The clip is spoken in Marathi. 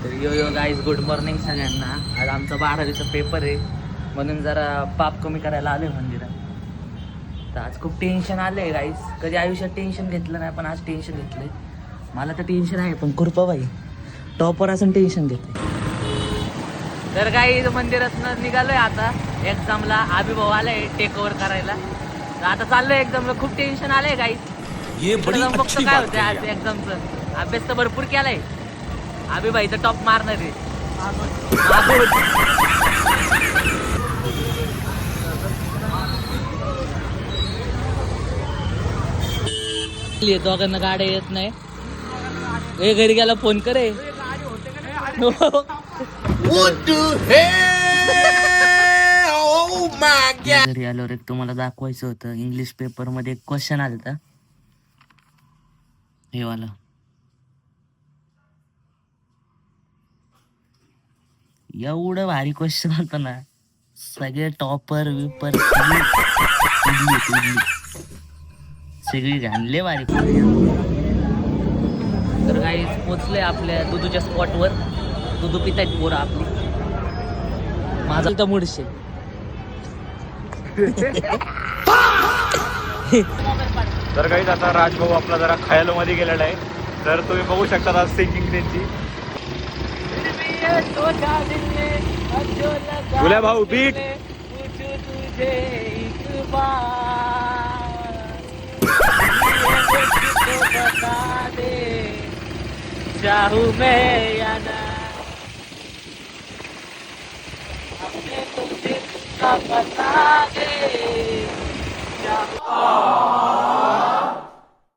तर यो गाईज, गुड मॉर्निंग सगळ्यांना. आज आमचा 12वीचा पेपर आहे, म्हणून जरा पाप कमी करायला आलोय मंदिरात. तर आज खूप टेन्शन आलंय गाईज. कधी आयुष्यात टेन्शन घेतलं नाही, पण आज टेन्शन घेतलंय. मला तर टेन्शन आहे, पण कृपाबाई टॉपर असून टेन्शन घेते. तर गाईज मंदिरातनं निघालोय आता एक्झामला. अभिभाव आलाय टेक ओव्हर करायला. तर आता चाललोय एक्झामला. खूप टेन्शन आलंय गाईज. काय होतंय आज एक्झामचं. अभ्यास तर भरपूर केलाय. अभिभाई तर टॉप मारणार आहे. दोघांना गाड्या येत नाही. ए घरी गेला फोन करे. घरी आल्यावर एक तुम्हाला दाखवायचं होतं. इंग्लिश पेपर मध्ये एक क्वेश्चन आलता हे वाला. एवढं भारी क्वेश्चन होतं ना. सगळे टॉपर विपर सगळी घाणले भारी. तर काही पोचले आपल्या दुधूच्या स्पॉटवर. दुधू पितायत पोरं आपली. माझा तर मुडशे. तर काही आता राजभाऊ आपला जरा खयालो मध्ये गेलेला आहे. तर तुम्ही बघू शकता आज सिंगिंग त्यांची. गुल्या भाऊ बीट. चाहू मैं या ना अपने तुझे बता दे.